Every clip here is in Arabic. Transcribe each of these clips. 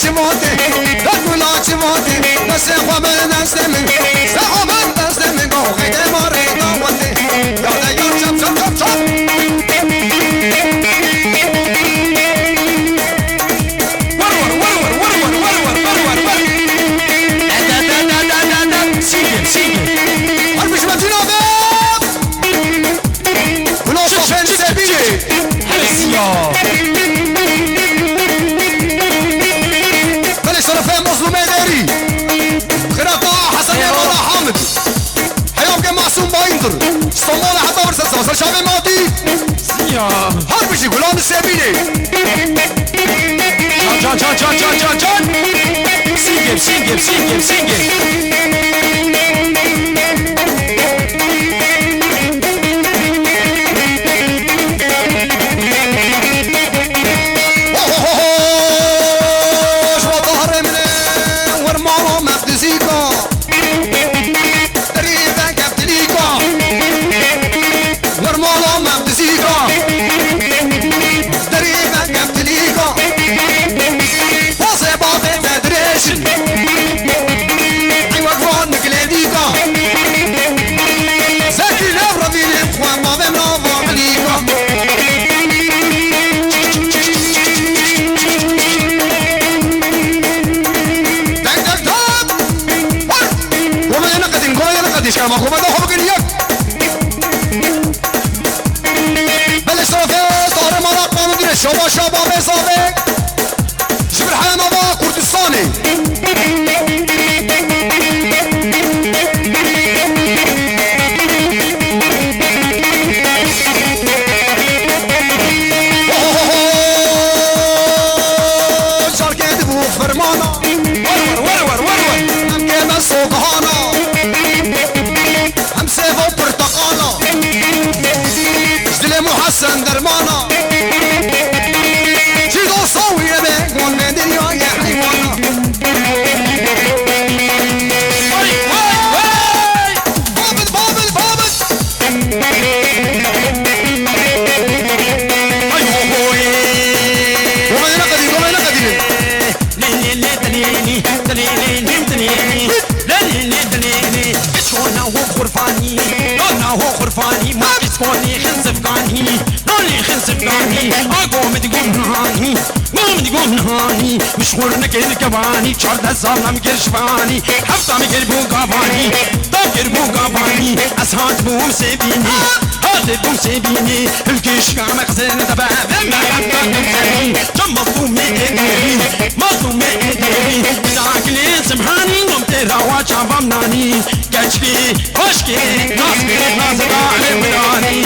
چموته دکولا چموته نسه خواب نسته من سخواب نسته من گو خیده ماره داوته یاده یا چپ چپ چپ چپ صومال حتى ورسل وصل شعبي ماضي هرب شي غلام السابيني جان جان جان جان جان جان سيجب سيجب سيجب سيجب ما هو هذا هو بقوليك بل صافي طار مرق ما مدري شباب شباب صافي شبر حنا ما كردستاني شاركت بو فرمانا ور ور ور ور هم كما صوغانا محسن درمانا جيدو صوي به قول من دنيا يا حيوانا بابد بابد بابد ومن نقدي ومن نقدي ليلي تليني تليني تليني ليلي تليني شونا هو خرفاني انا هو خرفاني ما بيسكوني خنزفقاني نولي خنزفقاني اقوم تقوم نهاني قوم تقوم نهاني مشغول نكيل كباني شرد الزلم كرشفاني حفظة مكر بو قافاني طاقر بو قافاني اسهات بو مسيبيني هاتف بو مسيبيني الكيش قام اخزن تبع ذنب حبا نمساني جم مظلوم ايديني مظلوم ايديني داكلي سمحاني قمت روا شابا مناني كشكي خشكي ناسكي نازل علي مناني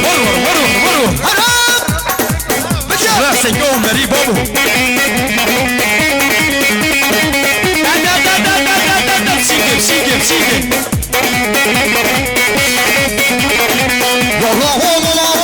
ورور ورور ورور راسي قوم مري بابو سيجب سيجب سيجب والله والله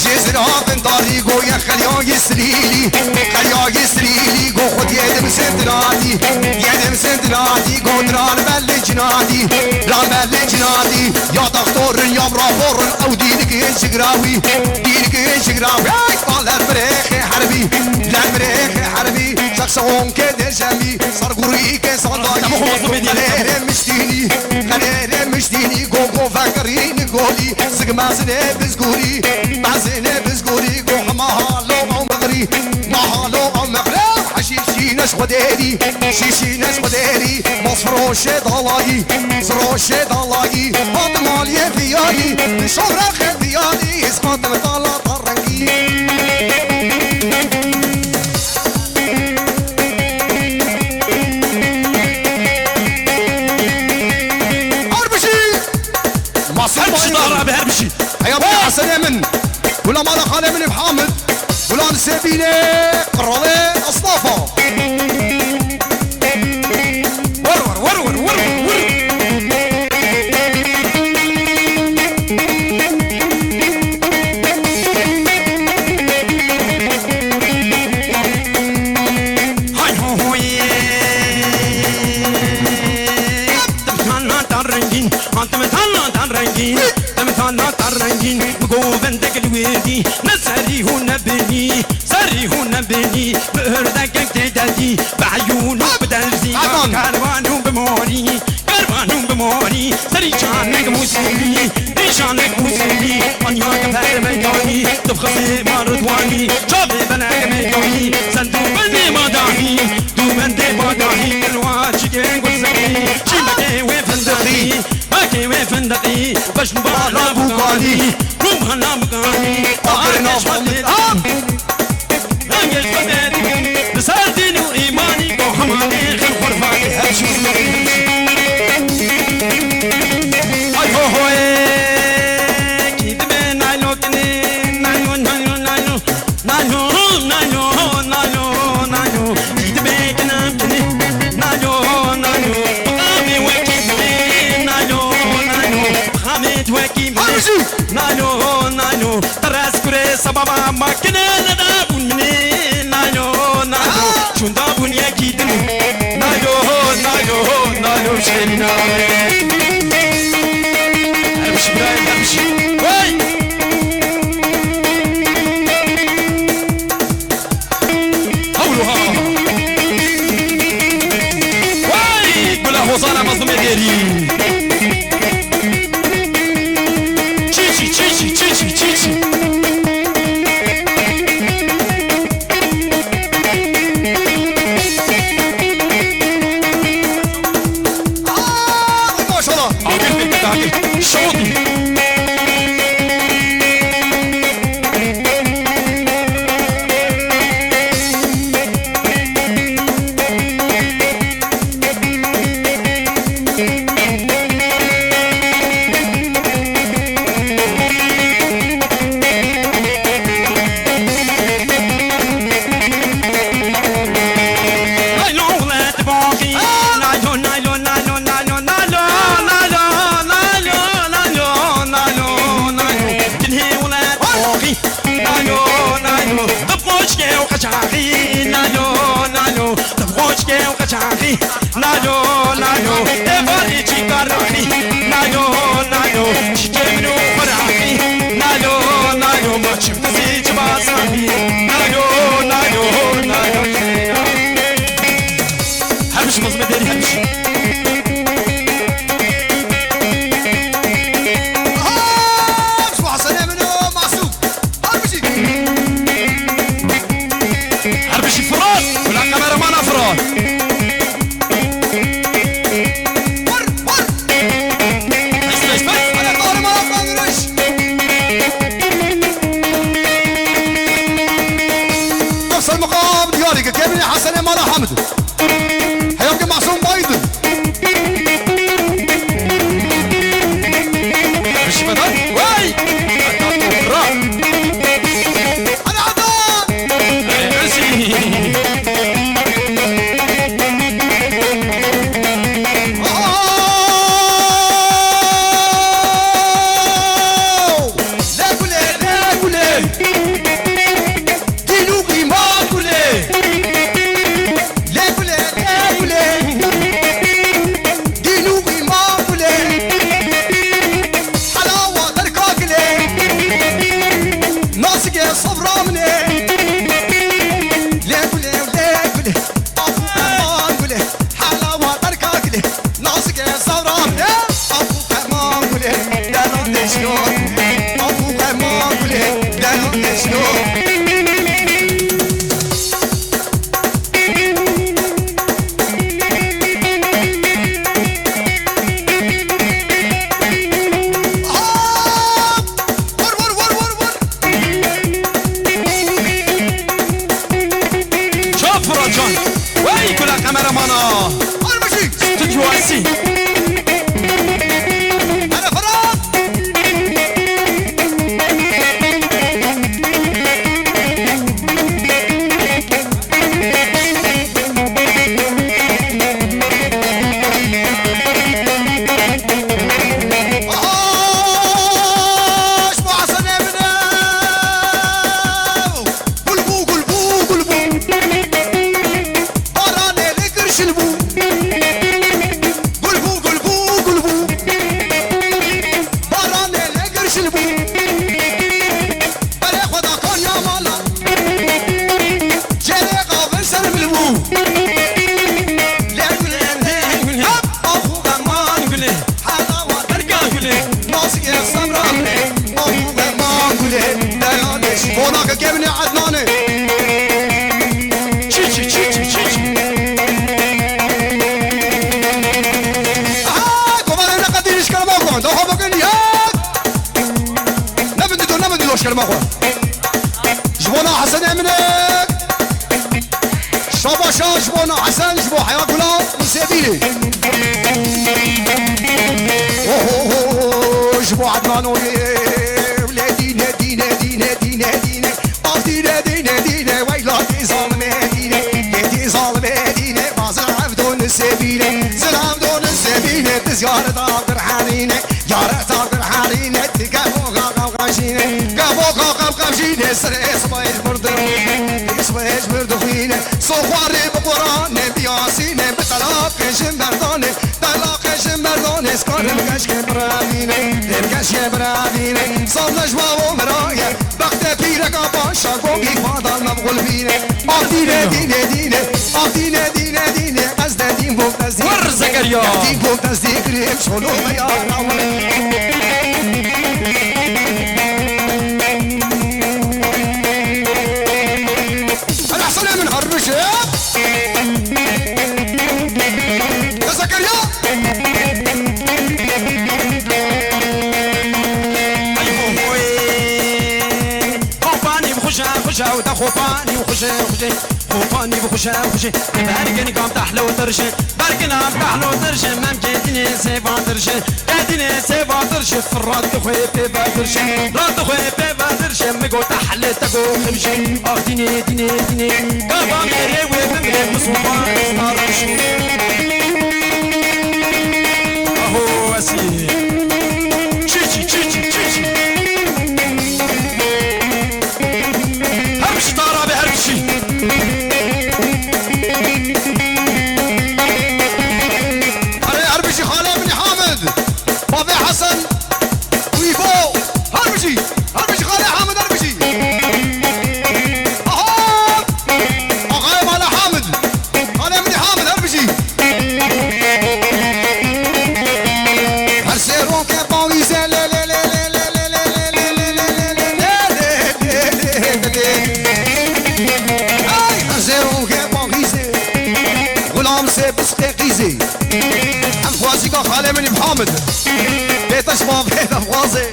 جزرها بنداري قو يا خليا يسريلي خليا يسريلي قو خد يدم سندراتي يدم سندراتي قو دران بل جنادي دران بل جنادي يا دكتور يا برافور او دينك انشقراوي دينك انشقراوي قال البريخ حربي لا البريخ حربي شخصهم كده جمي صار قريك صداي خلير مشتيني خلير مشتيني قو قو فكرين قولي سق مازنه بزقوري مازنه بزقوري قو حماها او مغري مهالو او مغري حشيشي ناس خديري شيشي ناس خديري مصروش ضلاي صروش ضلاي فاطمه لي فيالي شهره خديالي اسقط طلع طرنقي هربشي هيا بقى حسن يمن ولا مالا خالي من محمد ولا نسيبيني قرالي اصطافة ورور ورور ورور هاي هو تان رنگین انت مثلا تان رنگین مثلا تان رنگین گووندک الویدی نسری هو نبنی سری هو نبنی بردک تدی بعیون بدرزی کاروانو بماری کاروانو بماری سری جانک موسیقی نشانک موسیقی آنیا کفر میدانی تبخسی مردوانی چابه بنک میدانی سندو بنی مادانی دو بنده مادانی الواجی که گزنی چیمته و فندقی باکی و فندقی بشن بالا بوگانی روحانا بگانی آرش مدد انگل بدد بسر دین و ایمانی کو همانی خل قربانی هر چیز ای هو هوی کی دم نایلو کنی نایلو نایلو نایلو نایلو نایلو نایلو نایلو کی دم کنم کنی نایلو نایلو بقامی وکی منی نایلو نایلو بقامت وکی منی نایلو نایلو تراس کره سبابا مکنه ندابون منی نایلو نایلو چون دابون یکی دنی نایلو نایلو نایلو شرینا امشي برايم امشي وي هولوها وي كلها حصانة مظلوم ديري تشيشي تشيشي تشيشي تشيشي بقى ده هو بقى يا نبدي لو شكل ما هو جبونا حسن امنك شاباشا جبونا حسن جبو حياة كلها مسابيلي جبو عدنان ولادي نادي نادي نادي نادي أختي نادي نادي ويلاتي ظالمة نادي ظالمة بازر عبدون السبيلة زر عبدون السبيلة تزيارة عبد الحنين جارة عبد الحنين تكافو قاقاشين كافو قاقاشين سريس بايش مردوين بايش مردوين صواري بقران بياسين بطلاق جمردان طلاق جمردان سكان مكاش كبرانين مكاش كبرانين صلنا جواب مرايا بخت بيرك باشا قومي فاضل مبغول بينا أخدينا دينا دينا أخدينا دينا دينا قصد دين بوك تصديق ور زكريا دين بوك تصديق ريم شلو يا الأحسن من هربشة يا زكريا خشا ودا خوفاني وخشا خوفاني وخشا باركني قام تحلو ترشن باركنا تحلو ترشن ممكن سيفا ترشن قادني سيفا ترشن فرات خوي بيبا ترشن رات خوي بيبا ترشن مقو تحل تقو خمشن اختيني ديني قام ميري وبمري مصوبان استارشن اهو اسي محمد بيت شباب بيت افغازي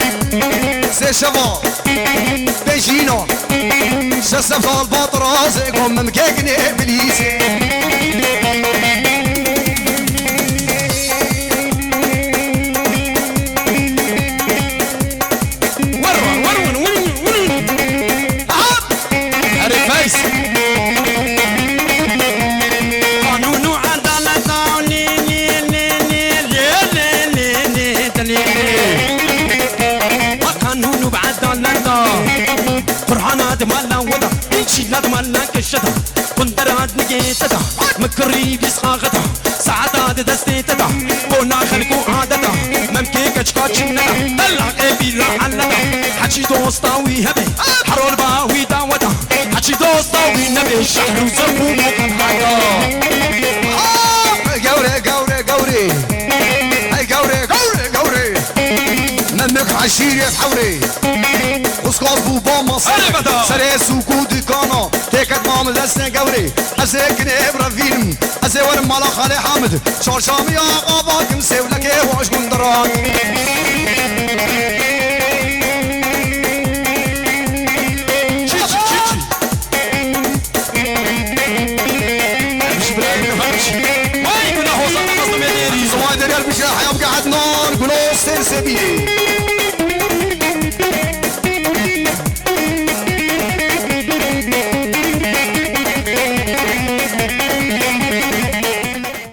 سي شباب بيجينا شسف البطرازي قوم مكاكني بليسي لا تملك الشتا كندرات نجيتتا مكري بيسخاغتا سعادات دستيتتا كونا خلقو عادتا ممكي كشكاتشنتا طلع بيلا حلتا حجي دوستاوي هبي حرور باوي داوتا حجي دوستاوي نبي شهر وزبو مقن حيا قوري هاي قوري منك عشيري حوري خسكاز بوبا مصر سري سوكو دكانا تيكت مامل دستن قوري ازيك نبرا فيلم ازي ورم مالا خالي حامد شارشامي آقا كم سيولك واش قندراك ما يقول له صدق قصد مديري زوايد القلب شاح يبقى عدنان قولوا سلسبيلي